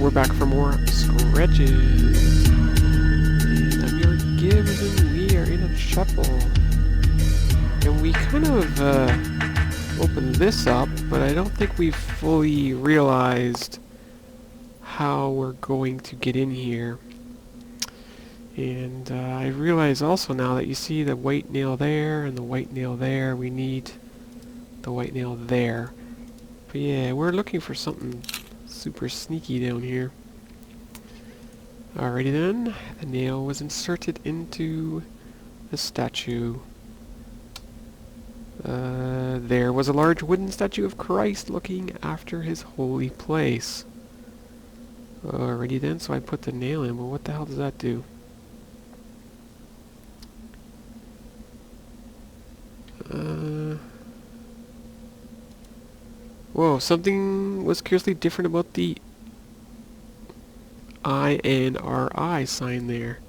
we're back for more scratches. And I'm YourGibs, and we are in a chapel. And we kind of opened this up, but I don't think we've fully realized how we're going to get in here. And I realize also now that you see the white nail there and the white nail there, we need the white nail there. But yeah, we're looking for something super sneaky down here. Alrighty then, the nail was inserted into the statue. There was a large wooden statue of Christ looking after his holy place. Alrighty then, so I put the nail in, but what the hell does that do? Whoa, something was curiously different about the INRI sign there.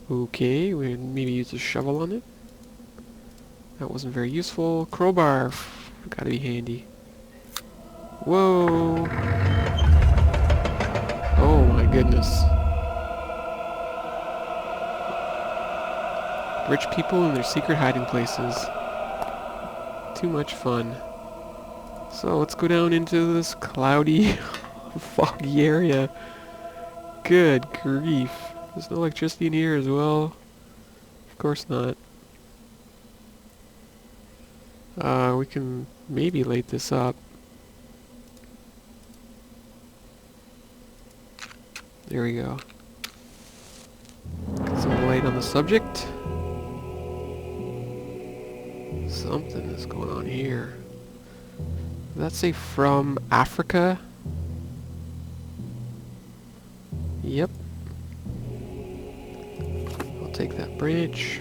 Okay, we maybe use a shovel on it. That wasn't very useful. Crowbar, gotta be handy. Whoa! Oh my goodness. Rich people in their secret hiding places. Too much fun. So let's go down into this cloudy, foggy area. Good grief. There's no electricity in here as well. Of course not. We can maybe light this up. There we go. Get some light on the subject. Something is going on here. Does that say from Africa? Yep. I'll take that branch.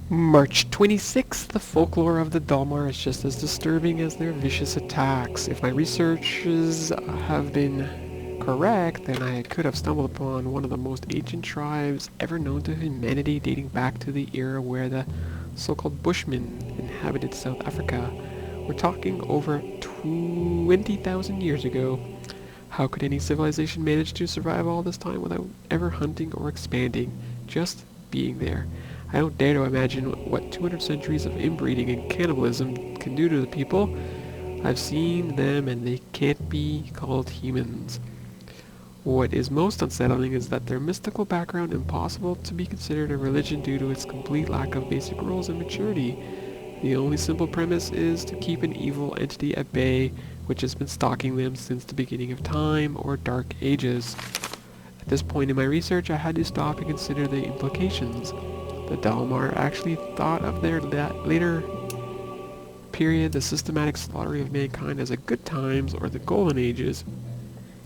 March 26th, the folklore of the Dalmar is just as disturbing as their vicious attacks. If my researches have been correct, then I could have stumbled upon one of the most ancient tribes ever known to humanity, dating back to the era where the so-called Bushmen inhabited South Africa. We're talking over 20,000 years ago. How could any civilization manage to survive all this time without ever hunting or expanding? Just being there. I don't dare to imagine what 200 centuries of inbreeding and cannibalism can do to the people. I've seen them and they can't be called humans. What is most unsettling is that their mystical background impossible to be considered a religion due to its complete lack of basic rules and maturity. The only simple premise is to keep an evil entity at bay, which has been stalking them since the beginning of time or dark ages. At this point in my research, I had to stop and consider the implications. The Dalmar actually thought of their later period, the systematic slaughtering of mankind, as a good times or the golden ages.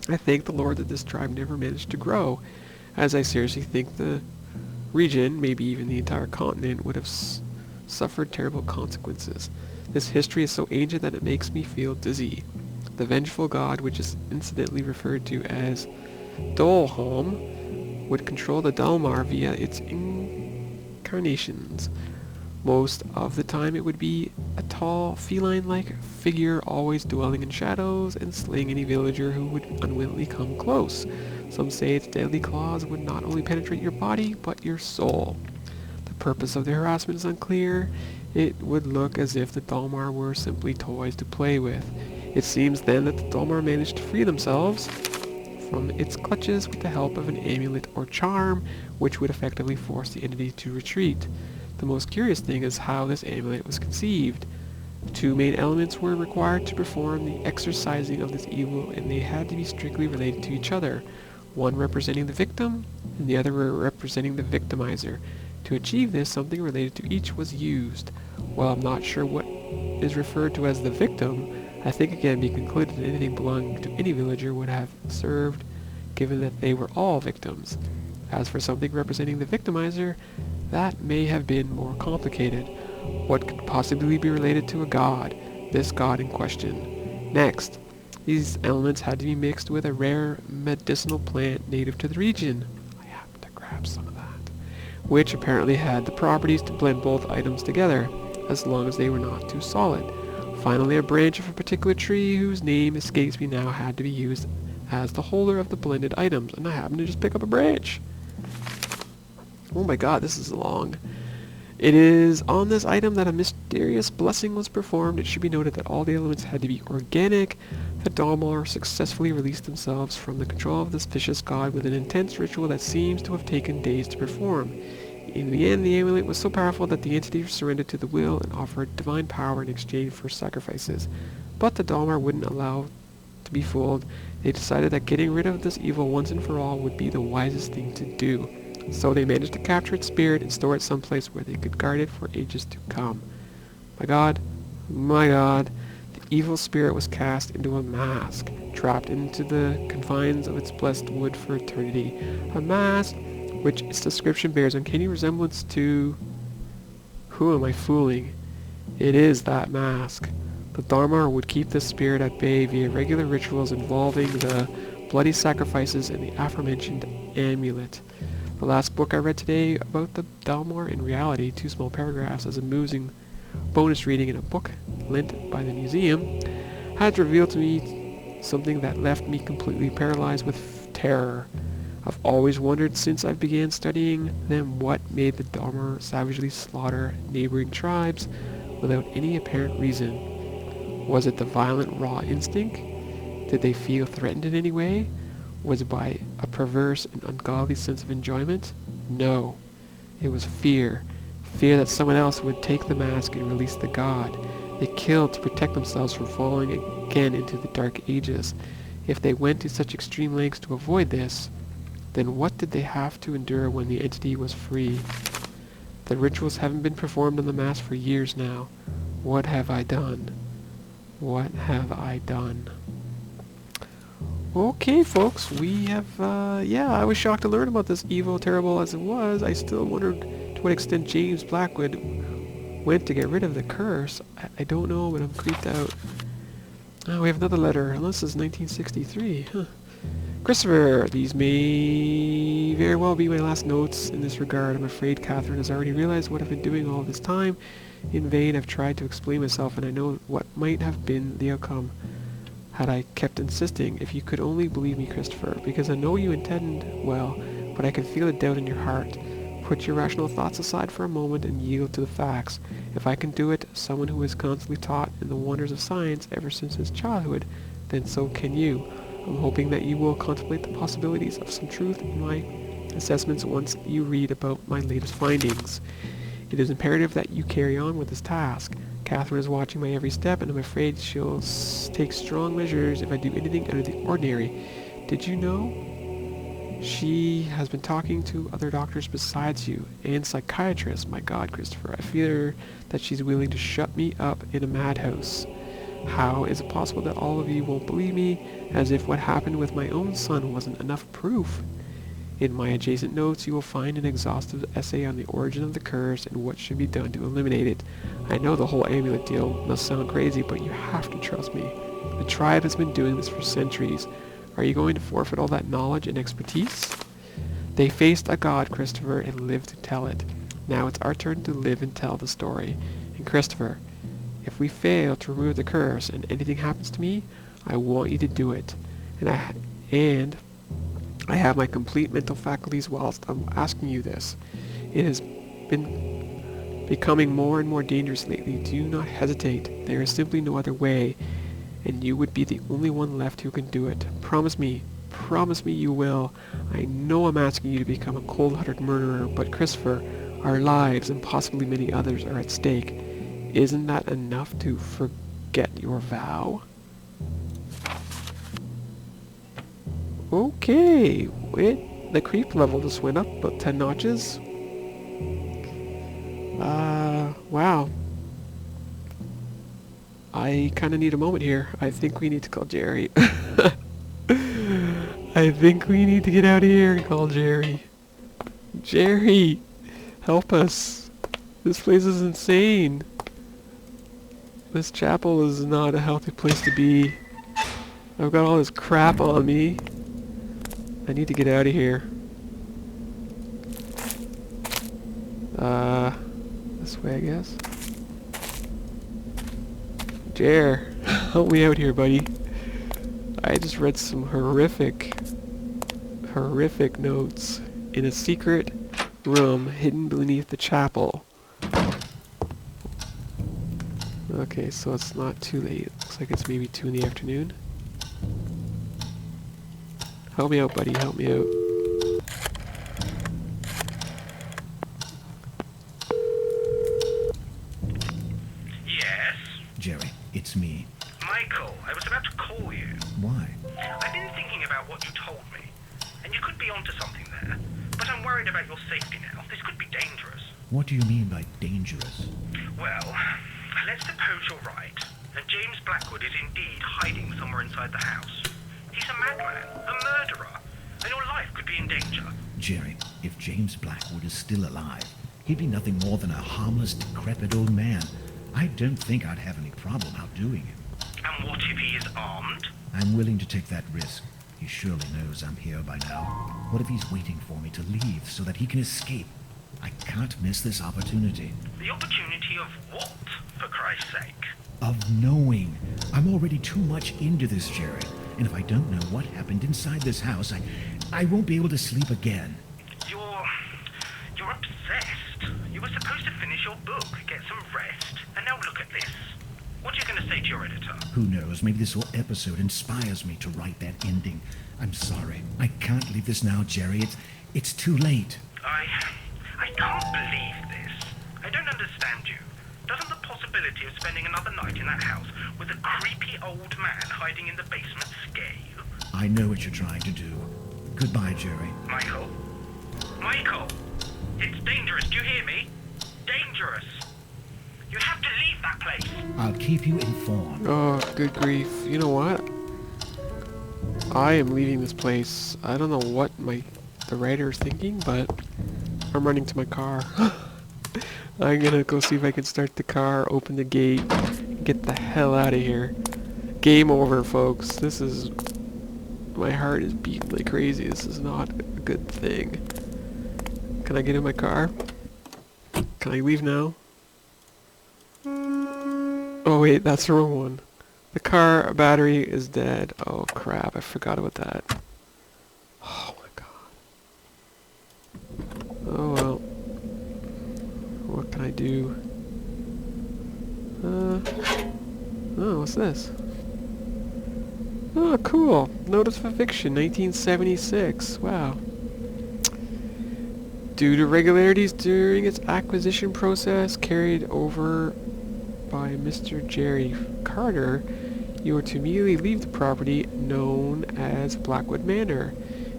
I thank the Lord that this tribe never managed to grow, as I seriously think the region, maybe even the entire continent, would have suffered terrible consequences. This history is so ancient that it makes me feel dizzy. The vengeful god, which is incidentally referred to as Dolholm, would control the Dalmar via its incarnations. Most of the time it would be a tall, feline-like figure always dwelling in shadows and slaying any villager who would unwillingly come close. Some say its deadly claws would not only penetrate your body, but your soul. The purpose of the harassment is unclear. It would look as if the Dalmar were simply toys to play with. It seems then that the Dalmar managed to free themselves from its clutches with the help of an amulet or charm, which would effectively force the entity to retreat. The most curious thing is how this amulet was conceived. Two main elements were required to perform the exorcising of this evil, and they had to be strictly related to each other, one representing the victim, and the other representing the victimizer. To achieve this, something related to each was used. While I'm not sure what is referred to as the victim, I think it can be concluded that anything belonging to any villager would have served, given that they were all victims. As for something representing the victimizer, that may have been more complicated. What could possibly be related to a god, this god in question? Next, these elements had to be mixed with a rare medicinal plant native to the region. I happened to grab some of that. Which apparently had the properties to blend both items together. as long as they were not too solid. Finally, a branch of a particular tree whose name escapes me now had to be used as the holder of the blended items, and I happened to just pick up a branch. Oh my god, this is long. It is on this item that a mysterious blessing was performed. It should be noted that all the elements had to be organic. The Dalmar successfully released themselves from the control of this vicious god with an intense ritual that seems to have taken days to perform. In the end, the amulet was so powerful that the entity surrendered to the will and offered divine power in exchange for sacrifices. But the Dalmar wouldn't allow to be fooled. They decided that getting rid of this evil once and for all would be the wisest thing to do. So they managed to capture its spirit and store it someplace where they could guard it for ages to come. My god, the evil spirit was cast into a mask, trapped into the confines of its blessed wood for eternity. A mask which its description bears uncanny resemblance to... Who am I fooling? It is that mask. The Dharma would keep this spirit at bay via regular rituals involving the bloody sacrifices and the aforementioned amulet. The last book I read today about the Dalmar, in reality, 2 small paragraphs as amusing bonus reading in a book lent by the museum, had revealed to me something that left me completely paralyzed with terror. I've always wondered since I began studying them what made the Dalmar savagely slaughter neighboring tribes without any apparent reason. Was it the violent raw instinct? Did they feel threatened in any way? Was it by a perverse and ungodly sense of enjoyment? No. It was fear. Fear that someone else would take the mask and release the god. They killed to protect themselves from falling again into the Dark Ages. If they went to such extreme lengths to avoid this, then what did they have to endure when the entity was free? The rituals haven't been performed on the mask for years now. What have I done? What have I done? Okay, folks, we have, I was shocked to learn about this evil, terrible as it was. I still wondered to what extent James Blackwood went to get rid of the curse. I don't know, but I'm creeped out. Oh, we have another letter, unless it's 1963. Huh. Christopher, these may very well be my last notes in this regard. I'm afraid Catherine has already realized what I've been doing all this time. In vain, I've tried to explain myself, and I know what might have been the outcome had I kept insisting. If you could only believe me, Christopher, because I know you intend well, but I can feel a doubt in your heart. Put your rational thoughts aside for a moment and yield to the facts. If I can do it, someone who is constantly taught in the wonders of science ever since his childhood, then so can you. I'm hoping that you will contemplate the possibilities of some truth in my assessments once you read about my latest findings. It is imperative that you carry on with this task. Catherine is watching my every step, and I'm afraid she'll take strong measures if I do anything out of the ordinary. Did you know? She has been talking to other doctors besides you, and psychiatrists. My God, Christopher, I fear that she's willing to shut me up in a madhouse. How is it possible that all of you won't believe me, as if what happened with my own son wasn't enough proof? In my adjacent notes, you will find an exhaustive essay on the origin of the curse and what should be done to eliminate it. I know the whole amulet deal must sound crazy, but you have to trust me. The tribe has been doing this for centuries. Are you going to forfeit all that knowledge and expertise? They faced a god, Christopher, and lived to tell it. Now it's our turn to live and tell the story. And Christopher, if we fail to remove the curse and anything happens to me, I want you to do it. And I have my complete mental faculties whilst I'm asking you this. It has been becoming more and more dangerous lately. Do not hesitate. There is simply no other way, and you would be the only one left who can do it. Promise me you will. I know I'm asking you to become a cold-hearted murderer, but Christopher, our lives, and possibly many others, are at stake. Isn't that enough to forget your vow? Okay, the creep level just went up about 10 notches. Wow. I kind of need a moment here. I think we need to call Jerry. I think we need to get out of here and call Jerry. Jerry, help us. This place is insane. This chapel is not a healthy place to be. I've got all this crap on me. I need to get out of here. This way, I guess. Jer, help me out here, buddy. I just read some horrific notes in a secret room hidden beneath the chapel. Okay, so it's not too late. Looks like it's maybe 2 in the afternoon. Help me out, buddy. Help me out. Yes? Jerry, it's me. Michael, I was about to call you. Why? I've been thinking about what you told me, and you could be onto something there. But I'm worried about your safety now. This could be dangerous. What do you mean by dangerous? Well, let's suppose you're right, and James Blackwood is indeed hiding somewhere inside the house. He's a madman, a murderer, and your life could be in danger. Jerry, if James Blackwood is still alive, he'd be nothing more than a harmless, decrepit old man. I don't think I'd have any problem outdoing him. And what if he is armed? I'm willing to take that risk. He surely knows I'm here by now. What if he's waiting for me to leave so that he can escape? I can't miss this opportunity. The opportunity of what, for Christ's sake? Of knowing. I'm already too much into this, Jerry. And if I don't know what happened inside this house, I won't be able to sleep again. You're obsessed. You were supposed to finish your book, get some rest, and now look at this. What are you going to say to your editor? Who knows, maybe this whole episode inspires me to write that ending. I'm sorry. I can't leave this now, Jerry. It's too late. I can't believe this. I don't understand you. Doesn't the possibility of spending another night in that house with a creepy old man hiding in the basement scare you? I know what you're trying to do. Goodbye, Jerry. Michael? Michael! It's dangerous, do you hear me? Dangerous! You have to leave that place! I'll keep you informed. Oh, good grief. You know what? I am leaving this place. I don't know what the writer is thinking, but I'm running to my car. I'm gonna go see if I can start the car, open the gate, and get the hell out of here. Game over, folks. This is... My heart is beating like crazy. This is not a good thing. Can I get in my car? Can I leave now? Oh wait, that's the wrong one. The car battery is dead. Oh crap, I forgot about that. Oh my god. Oh well. What can I do? Oh, what's this? Oh, cool. Notice of eviction, 1976. Wow. Due to irregularities during its acquisition process carried over by Mr. Jerry Carter, you are to immediately leave the property known as Blackwood Manor.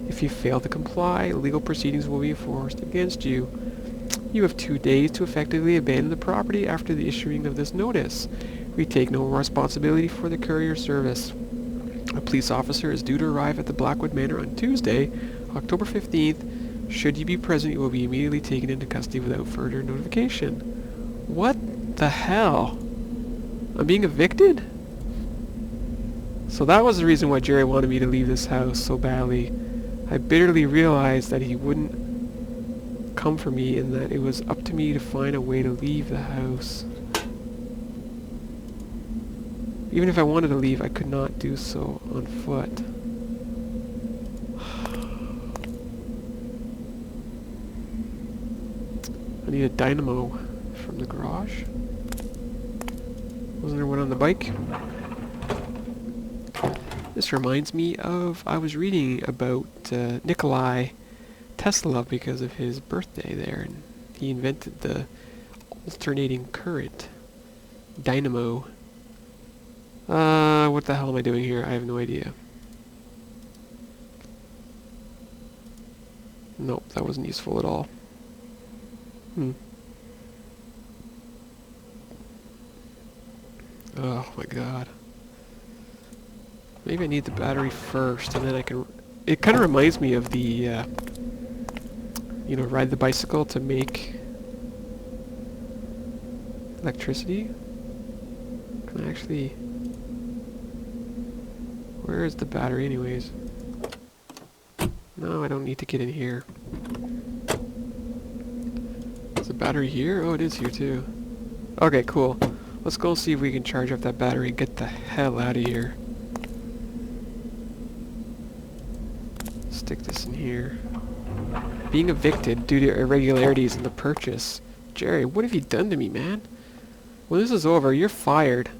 If you fail to comply, legal proceedings will be enforced against you. You have 2 days to effectively abandon the property after the issuing of this notice. We take no responsibility for the courier service. A police officer is due to arrive at the Blackwood Manor on Tuesday, October 15th. Should you be present, you will be immediately taken into custody without further notification. What the hell? I'm being evicted? So that was the reason why Jerry wanted me to leave this house so badly. I bitterly realized that he wouldn't come for me and that it was up to me to find a way to leave the house. Even if I wanted to leave, I could not do so on foot. I need a dynamo from the garage. Wasn't there one on the bike? This reminds me of, I was reading about Nikolai Tesla because of his birthday there, and he invented the alternating current dynamo. What the hell am I doing here? I have no idea. Nope, that wasn't useful at all. Oh my god. Maybe I need the battery first, and then I can... It kind of reminds me of the, you know, ride the bicycle to make electricity. Can I actually... Where is the battery anyways? No, I don't need to get in here. Is the battery here? Oh, it is here too. Okay, cool. Let's go see if we can charge up that battery and get the hell out of here. Stick this in here. Being evicted due to irregularities in the purchase. Jerry, what have you done to me, man? When this is over, you're fired.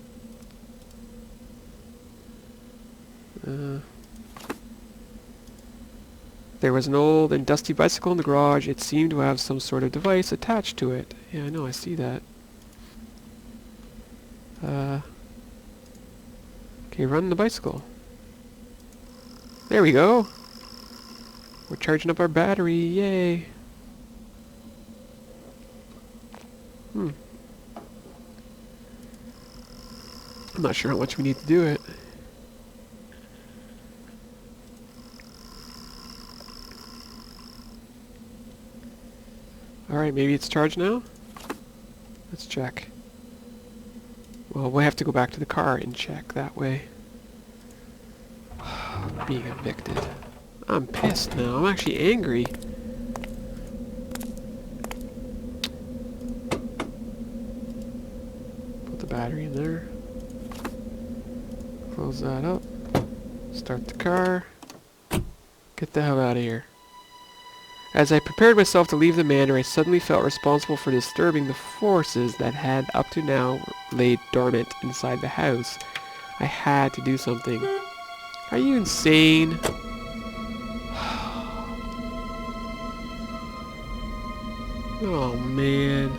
There was an old and dusty bicycle in the garage. It seemed to have some sort of device attached to it. Yeah, I know, I see that. Okay, run the bicycle. There we go. We're charging up our battery, yay. I'm not sure how much we need to do it. Alright, maybe it's charged now? Let's check. Well, we'll have to go back to the car and check that way. Being evicted. I'm pissed now. I'm actually angry. Put the battery in there. Close that up. Start the car. Get the hell out of here. As I prepared myself to leave the manor, I suddenly felt responsible for disturbing the forces that had up to now laid dormant inside the house. I had to do something. Are you insane? Oh man.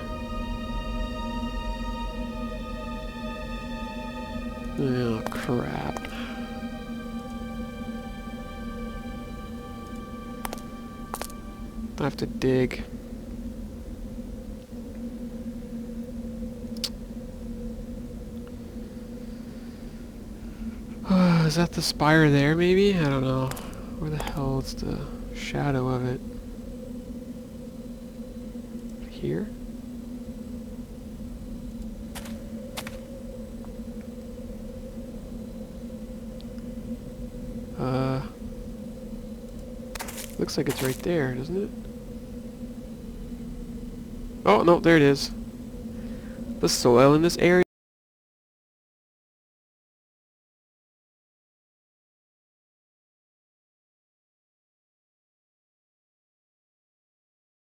Oh crap. I have to dig. Is that the spire there maybe? I don't know. Where the hell is the shadow of it? Here? Looks like it's right there, doesn't it? Oh, no, there it is. The soil in this area